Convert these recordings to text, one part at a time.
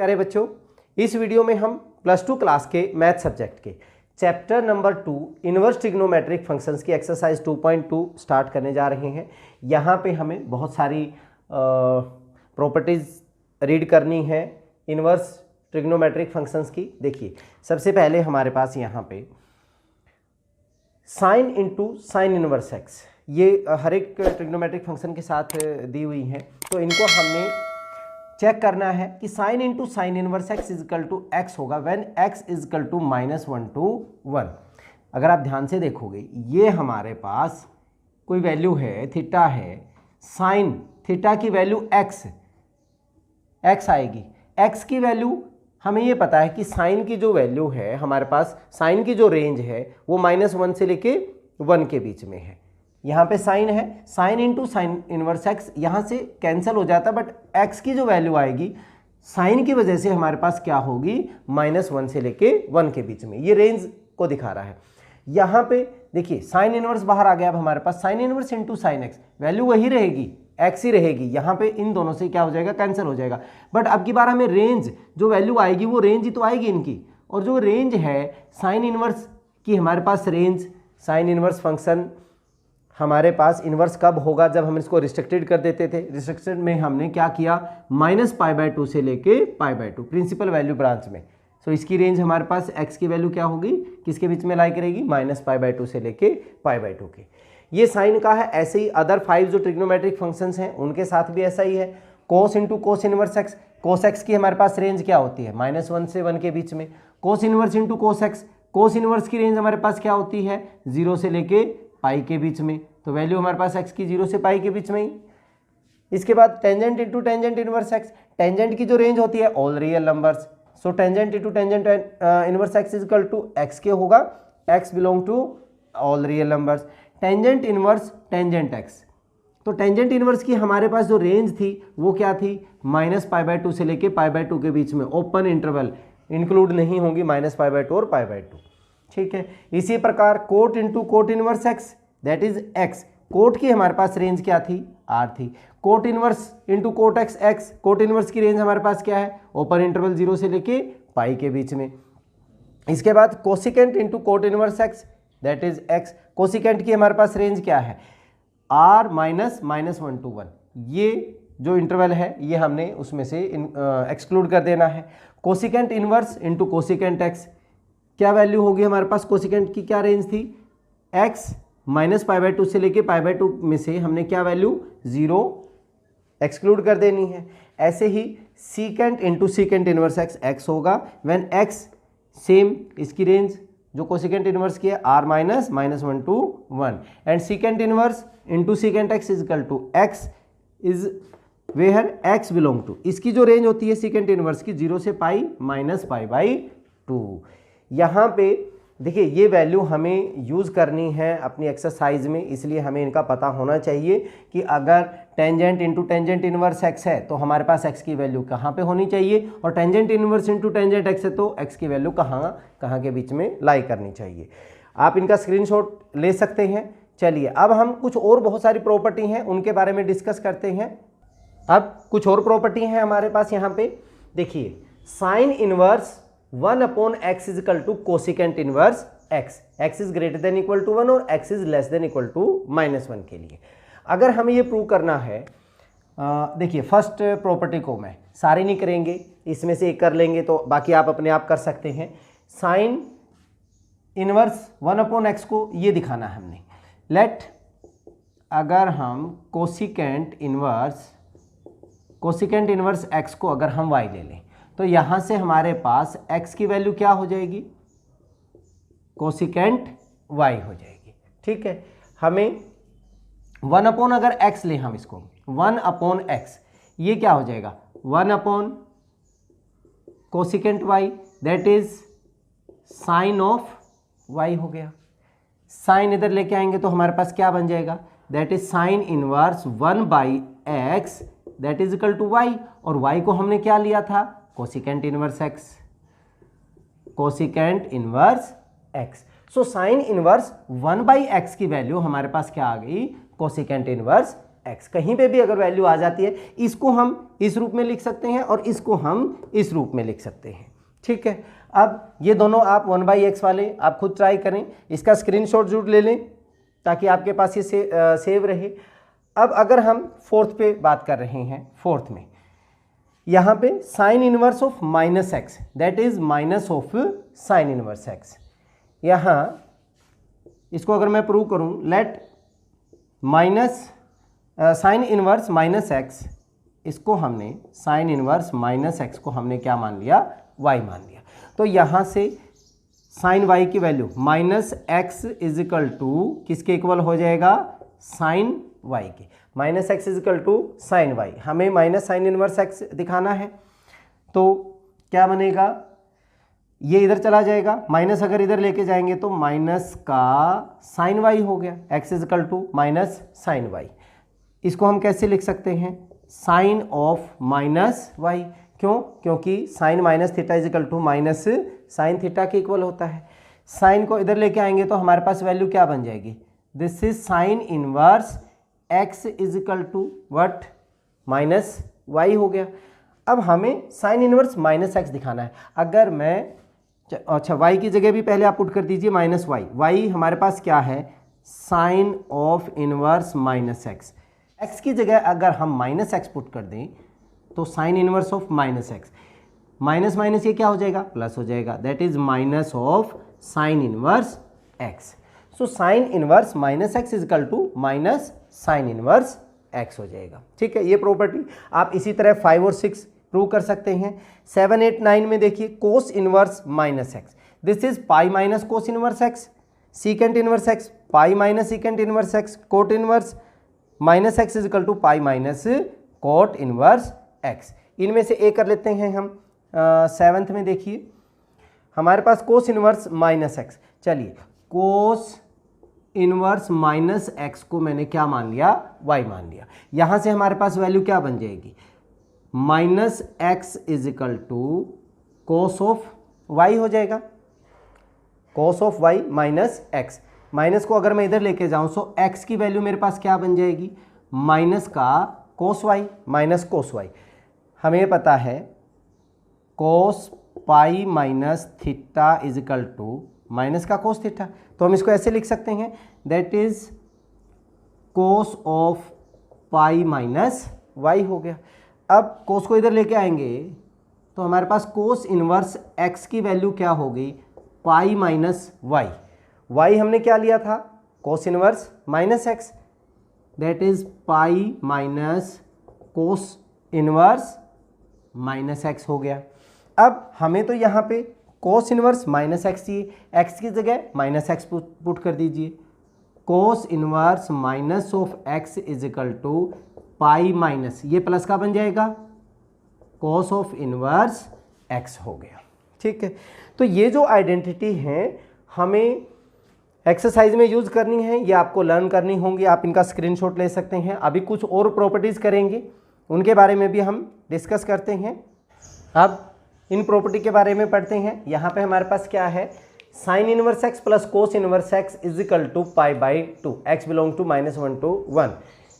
प्यारे बच्चों, इस वीडियो में हम प्लस 2 क्लास के मैथ सब्जेक्ट के chapter number 2 inverse trigonometric functions की एक्सरसाइज 2.2 स्टार्ट करने जा रहे हैं। यहाँ पे हमें बहुत सारी प्रॉपर्टीज़ रीड करनी है इनवर्स ट्रिग्नोमेट्रिक फंक्शंस की। देखिए, सबसे पहले हमारे पास यहाँ पे sign into sine inverse x, ये हर एक ट्रिग्नोमेट्रिक फंक्शन के साथ दी हुई हैं, तो इनको हमने चेक करना है कि sine into sine inverse x is equal to x होगा when x is equal to -1 to 1। अगर आप ध्यान से देखोगे, ये हमारे पास कोई वैल्यू है, थीटा है, साइन थीटा की वैल्यू एक्स आएगी। एक्स की वैल्यू हमें ये पता है कि साइन की जो वैल्यू है हमारे पास, साइन की जो रेंज है वो -1 से लेके 1 के बीच में है। यहाँ पे साइन है, sign into sine inverse x यहाँ से कैंसिल हो जाता है, बट एक्स की जो वैल्यू आएगी साइन की वजह से हमारे पास क्या होगी, -1 से लेके 1 के बीच में। ये रेंज को दिखा रहा है। यहाँ पे देखिए साइन इनवर्स बाहर आ गया। अब हमारे पास sine inverse into sine x, value वही रहेगी, एक्स ही रहेगी। यहाँ पे इन दोनों से क्या हो जाएगा, कैंसिल हो जाएगा। बट अब की बार हमें रेंज जो वैल्यू आएगी वो रेंज ही तो आएगी इनकी, और जो रेंज है साइन इनवर्स की हमारे पास रेंज, साइन इनवर्स फंक्शन हमारे पास इन्वर्स कब होगा, जब हम इसको रिस्ट्रिक्टेड कर देते थे। रिस्ट्रिक्टेड में हमने क्या किया, -π/2 से लेके π/2 प्रिंसिपल वैल्यू ब्रांच में। सो इसकी रेंज हमारे पास x की वैल्यू क्या होगी, किसके बीच में लाई करेगी, -π/2 से लेके π/2 के। ये साइन का है। ऐसे ही अदर 5 जो ट्रिग्नोमेट्रिक फंक्शंस हैं उनके साथ भी ऐसा ही है। Cos into cos inverse x, cos x की हमारे पास रेंज क्या होती है, -1 से 1 के बीच में। Cos inverse into cos x, cos inverse की रेंज हमारे पास क्या होती है, 0 से लेके पाई के बीच में। तो वैल्यू हमारे पास x की 0 से पाई के बीच में ही। इसके बाद tangent into tangent inverse x, tangent की जो रेंज होती है all real numbers. So tangent into tangent inverse x is equal to x के होगा, x belong to all real numbers. Tangent inverse tangent x, तो टेंजेंट इनवर्स की हमारे पास जो रेंज थी वो क्या थी, -π/2 से लेके π/2 के बीच में। ओपन इंटरवल इंक्लूड नहीं होंगी -π/2 और π/2, ठीक है। इसी प्रकार cot into cot inverse x, that is x. Cot की हमारे पास रेंज क्या थी, आर थी। Cot inverse into cot x x, cot inverse की रेंज हमारे पास क्या है, ओपन इंटरवल 0 से लेके पाई के बीच में। इसके बाद cosecant into cot inverse x, that is x. Cosecant की हमारे पास रेंज क्या है, आर -1 to 1। ये जो इंटरवल है ये हमने उसमें से एक्सक्लूड कर देना है। Cosecant inverse into cosecant x, क्या वैल्यू होगी हमारे पास, कोसिकेंट की क्या रेंज थी, एक्स -π/2 से लेके π/2 में से हमने क्या वैल्यू 0 एक्सक्लूड कर देनी है। ऐसे ही secant into secant inverse x, x होगा व्हेन एक्स सेम, इसकी रेंज जो कोसिकेंट इनवर्स की है r -1 to 1। And secant inverse into secant x is equal to x is where x belong to, इसकी जो रेंज होती है सीकेंट इनवर्स की 0 से पाई -π/2। यहाँ पे देखिए ये वैल्यू हमें यूज़ करनी है अपनी एक्सरसाइज में, इसलिए हमें इनका पता होना चाहिए कि अगर tangent into tangent inverse x है तो हमारे पास एक्स की वैल्यू कहाँ पे होनी चाहिए, और tangent inverse into tangent x है तो एक्स की वैल्यू कहाँ के बीच में लाई करनी चाहिए। आप इनका स्क्रीनशॉट ले सकते हैं। चलिए अब हम कुछ और बहुत सारी प्रॉपर्टी हैं उनके बारे में डिस्कस करते हैं। अब कुछ और प्रॉपर्टी हैं हमारे पास यहाँ पे। देखिए sine inverse 1/x is equal to cosecant inverse x, x is greater than equal to 1 और x is less than equal to -1 के लिए अगर हमें ये प्रूव करना है, देखिए फर्स्ट प्रॉपर्टी को मैं सारी नहीं करेंगे, इसमें से एक कर लेंगे तो बाकी आप अपने आप कर सकते हैं। साइन इनवर्स 1/x को ये दिखाना है हमने। लेट अगर हम कोसिकेंट इनवर्स x को अगर हम y ले लें तो यहां से हमारे पास x की वैल्यू क्या हो जाएगी, कोसिकेंट y हो जाएगी, ठीक है। हमें 1/ अगर x ले, हम इसको 1/x, ये क्या हो जाएगा 1/ cosecant y, that is sign of y हो गया। साइन इधर लेके आएंगे तो हमारे पास क्या बन जाएगा, that is sine inverse 1/x, that is equal to y, और y को हमने क्या लिया था, cosecant inverse x, cosecant inverse x. So sine inverse 1/x की वैल्यू हमारे पास क्या आ गई, कोसिकेंट इनवर्स एक्स। कहीं पे भी अगर वैल्यू आ जाती है, इसको हम इस रूप में लिख सकते हैं और इसको हम इस रूप में लिख सकते हैं। ठीक है, अब ये दोनों आप 1/x वाले आप खुद ट्राई करें, इसका स्क्रीनशॉट जरूर ले लें ताकि आपके पास ये सेव रहे। अब अगर हम फोर्थ पे बात कर रहे हैं, फोर्थ में यहाँ पे sine inverse of minus x, that is minus of sine inverse x. यहाँ इसको अगर मैं प्रूव करूँ, let minus sine inverse minus x, इसको हमने साइन इनवर्स माइनस एक्स को हमने क्या मान लिया, y मान लिया। तो यहाँ से साइन y की value minus x is equal to किसके इक्वल हो जाएगा, साइन y के। Minus x is equal to sine y, हमें माइनस साइन इनवर्स एक्स दिखाना है, तो क्या बनेगा, ये इधर चला जाएगा, माइनस अगर इधर लेके जाएंगे तो माइनस का साइन y हो गया, x is equal to minus sine y। इसको हम कैसे लिख सकते हैं, साइन ऑफ माइनस y। क्यों, क्योंकि sine minus theta is equal to minus sine theta के इक्वल होता है। साइन को इधर लेके आएंगे तो हमारे पास वैल्यू क्या बन जाएगी, this is sine inverse x is equal to what, minus y हो गया। अब हमें साइन इनवर्स माइनस x दिखाना है। अगर मैं, अच्छा y की जगह भी पहले आप पुट कर दीजिए माइनस y हमारे पास क्या है, sine of inverse minus x की जगह अगर हम माइनस x पुट कर दें तो sine inverse of minus x, minus minus ये क्या हो जाएगा, प्लस हो जाएगा, that is minus of sine inverse x. So sine inverse minus x is equal to minus sine inverse x हो जाएगा। ठीक है, ये प्रॉपर्टी आप इसी तरह 5 और 6 प्रूव कर सकते हैं। 7, 8, 9 में देखिए cos inverse minus x, this is pi minus cos inverse x, secant inverse x pi minus secant inverse x, cot inverse minus x is equal to pi minus cot inverse x. इनमें से एक कर लेते हैं हम। 7th में देखिए हमारे पास कोस इनवर्स माइनस एक्स, चलिए कोस इनवर्स माइनस एक्स को मैंने क्या मान लिया, y मान लिया। यहाँ से हमारे पास वैल्यू क्या बन जाएगी, minus x is equal to cos of y हो जाएगा, cos of y minus x. Minus को अगर मैं इधर लेके जाऊँ सो x की वैल्यू मेरे पास क्या बन जाएगी, माइनस का cos y minus cos y। हमें पता है cos pi minus theta is equal to minus का कोस थीटा, तो हम इसको ऐसे लिख सकते हैं, that is cos of pi minus y हो गया। अब कोस को इधर लेके आएंगे तो हमारे पास कोस इनवर्स x की वैल्यू क्या होगी, पाई माइनस y हमने क्या लिया था, cos inverse minus x, that is pi minus cos inverse minus x हो गया। अब हमें तो यहाँ पे कोस इनवर्स माइनस एक्स चाहिए, एक्स की जगह माइनस एक्स पुट कर दीजिए, cos inverse minus of x is equal to pi minus, ये प्लस का बन जाएगा, कोस ऑफ इनवर्स एक्स हो गया। ठीक है, तो ये जो आइडेंटिटी हैं हमें एक्सरसाइज में यूज़ करनी है, ये आपको लर्न करनी होंगी, आप इनका स्क्रीनशॉट ले सकते हैं। अभी कुछ और प्रॉपर्टीज़ करेंगे, उनके बारे में भी हम डिस्कस करते हैं। अब इन प्रॉपर्टी के बारे में पढ़ते हैं। यहाँ पे हमारे पास क्या है, sine inverse x plus cos inverse x is equal to pi by 2, x belong to -1 to 1।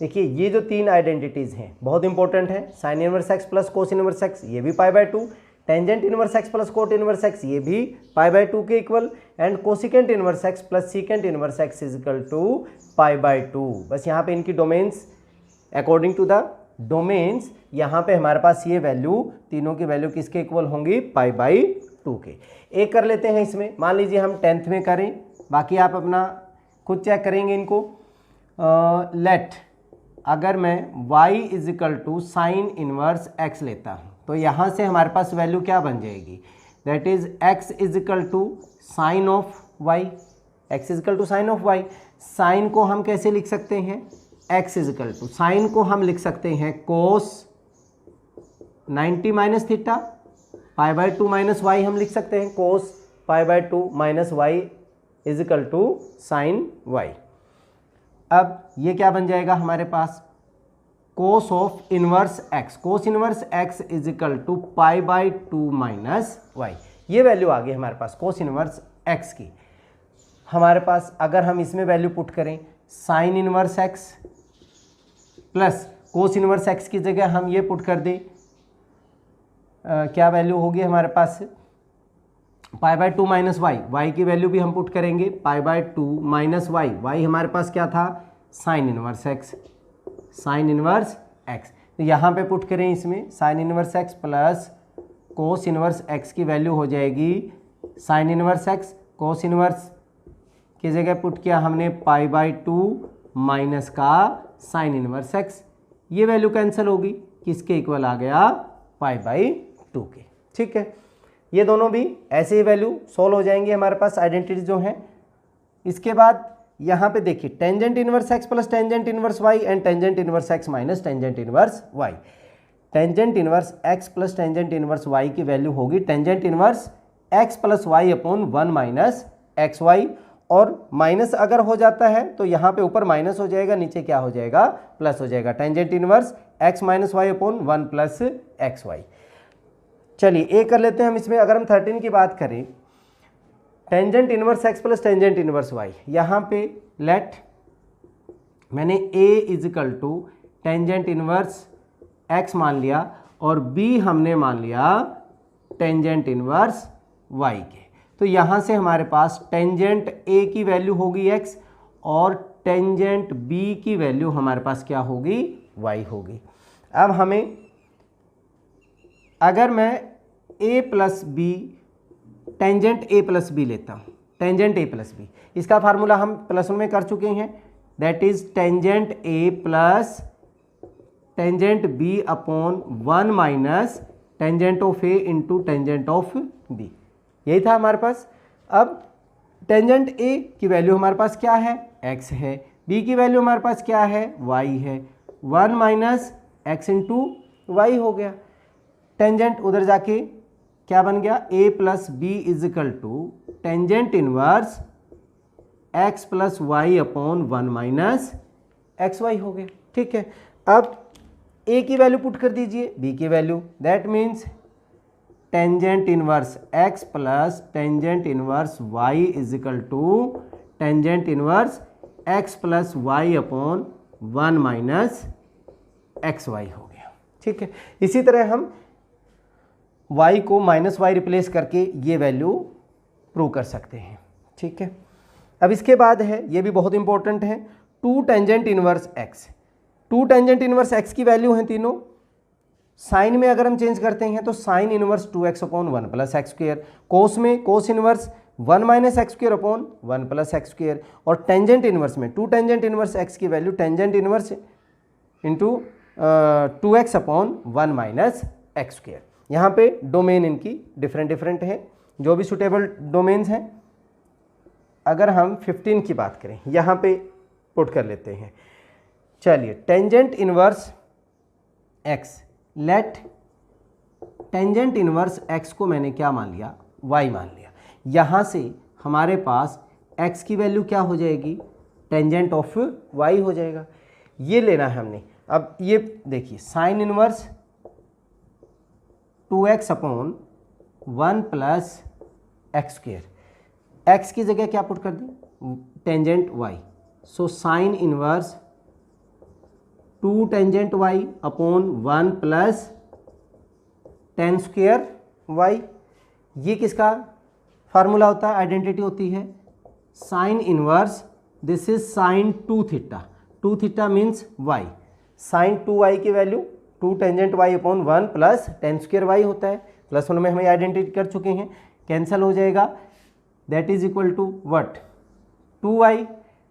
देखिए ये जो 3 आइडेंटिटीज़ हैं बहुत इंपॉर्टेंट है, sine inverse x plus cos inverse x ये भी pi by 2, tangent inverse x plus cot inverse x ये भी पाई बाई 2 के equal, and cosecant inverse x plus secant inverse x is equal to pi by 2। बस यहाँ पे इनकी domains according to the domains यहाँ पे हमारे पास ये वैल्यू, तीनों की वैल्यू किसके इक्वल होंगी, पाई बाई 2 के। एक कर लेते हैं इसमें, मान लीजिए हम 10th में करें, बाकी आप अपना खुद चेक करेंगे इनको। लेट अगर मैं y is equal to sine inverse x लेता हूँ तो यहाँ से हमारे पास वैल्यू क्या बन जाएगी, that is x is equal to sine of y, x is equal to sine of y। Sine को हम कैसे लिख सकते हैं, x is equal to, sine को हम लिख सकते हैं cos 90 minus theta, pi by 2 minus y हम लिख सकते हैं cos pi by 2 minus y is equal to sine y. अब ये क्या बन जाएगा हमारे पास, cos of inverse x, cos inverse x is equal to pi by 2 minus y. ये वैल्यू आ गई हमारे पास कोस इनवर्स एक्स की। हमारे पास अगर हम इसमें वैल्यू पुट करें sign inverse x plus cos inverse x की जगह हम ये पुट कर दें, क्या वैल्यू होगी हमारे पास, π/2 माइनस वाई, वाई की वैल्यू भी हम पुट करेंगे π/2 माइनस वाई, वाई हमारे पास क्या था, sign inverse x, sign inverse x. तो यहाँ पे पुट करें इसमें sign inverse x plus cos inverse x की वैल्यू हो जाएगी sign inverse x, cos inverse की जगह पुट किया हमने π/2 माइनस का साइन इनवर्स एक्स, ये वैल्यू कैंसिल होगी, किसके इक्वल आ गया, π/2 के। ठीक है, ये दोनों भी ऐसे ही वैल्यू सॉल्व हो जाएंगे हमारे पास आइडेंटिटी जो हैं। इसके बाद यहाँ पे देखिए tangent inverse x plus tangent inverse y and tangent inverse x minus tangent inverse y. Tangent inverse x plus tangent inverse y की वैल्यू होगी tangent inverse x plus y upon 1 minus x y, और minus अगर हो जाता है तो यहाँ पे ऊपर माइनस हो जाएगा, नीचे क्या हो जाएगा, प्लस हो जाएगा, tangent inverse x minus y upon 1 plus x y. चलिए एक कर लेते हैं हम इसमें, अगर हम 13 की बात करें, tangent inverse x plus tangent inverse y, यहाँ पे लेट मैंने a is equal to tangent inverse x मान लिया और b हमने मान लिया टेंजेंट इनवर्स y के। तो यहाँ से हमारे पास टेंजेंट a की वैल्यू होगी x और टेंजेंट b की वैल्यू हमारे पास क्या होगी, y होगी। अब हमें, अगर मैं a plus b tangent a plus b लेता हूँ, टेंजेंट a प्लस बी, इसका फार्मूला हम प्लस में कर चुके हैं, that is tangent a plus tangent b upon 1 minus tangent of a into tangent of b, यही था हमारे पास। अब टेंजेंट a की वैल्यू हमारे पास क्या है, x है, b की वैल्यू हमारे पास क्या है, y है, 1 माइनस एक्स इंटू वाई हो गया। टेंजेंट उधर जाके क्या बन गया, a plus b is equal to tangent inverse x plus y upon 1 minus x y हो गया। ठीक है, अब a की वैल्यू पुट कर दीजिए b की value, that means tangent inverse x plus tangent inverse y is equal to tangent inverse x plus y upon 1 minus x y हो गया। ठीक है, इसी तरह हम y को माइनस वाई रिप्लेस करके ये वैल्यू प्रूव कर सकते हैं। ठीक है, अब इसके बाद है, ये भी बहुत इंपॉर्टेंट है, 2 tangent inverse x। 2 tangent inverse x की वैल्यू हैं तीनों, साइन में अगर हम चेंज करते हैं तो sine inverse 2x upon 1 plus x square, cos में cos inverse 1 minus x square upon 1 plus x square, और टेंजेंट इनवर्स में 2 टेंजेंट इनवर्स x की value tangent inverse into 2x upon 1 minus x square. यहाँ पे domain इनकी different है, जो भी सुटेबल डोमेन्स हैं। अगर हम 15 की बात करें, यहाँ पे पुट कर लेते हैं। चलिए tangent inverse x, let tangent inverse x को मैंने क्या मान लिया, y मान लिया। यहाँ से हमारे पास x की वैल्यू क्या हो जाएगी, टेंजेंट ऑफ y हो जाएगा, ये लेना है हमने। अब ये देखिए sine inverse 2x upon 1 plus x square, x की जगह क्या पुट कर दें, tangent y, so sine inverse 2 tangent y upon 1 plus tan square y। ये किसका फार्मूला होता है, आइडेंटिटी होती है sine inverse, this is sine 2 theta, 2 theta means y, sine 2y की value 2 tangent y upon 1 plus tan square y होता है, plus 1 में हमें आइडेंटिटी कर चुके हैं, कैंसिल हो जाएगा, that is equal to what, 2y,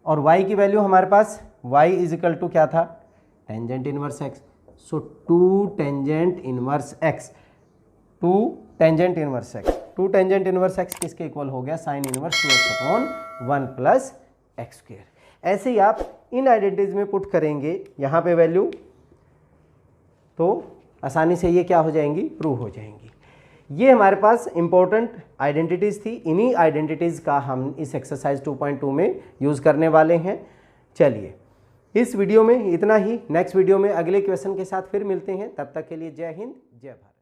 और y की वैल्यू हमारे पास y इज इक्वल टू क्या था, tangent inverse x, so 2 tangent inverse x, 2 tangent inverse x, 2 tangent inverse x किसके इक्वल हो गया, sine inverse 2x upon 1 plus x square. ऐसे ही आप इन आइडेंटिटीज में पुट करेंगे यहाँ पे वैल्यू, तो आसानी से ये क्या हो जाएंगी, प्रूव हो जाएंगी। ये हमारे पास इंपॉर्टेंट आइडेंटिटीज़ थी, इन्हीं आइडेंटिटीज़ का हम इस एक्सरसाइज 2.2 में यूज़ करने वाले हैं। चलिए इस वीडियो में इतना ही, नेक्स्ट वीडियो में अगले क्वेश्चन के साथ फिर मिलते हैं, तब तक के लिए जय हिंद जय भारत।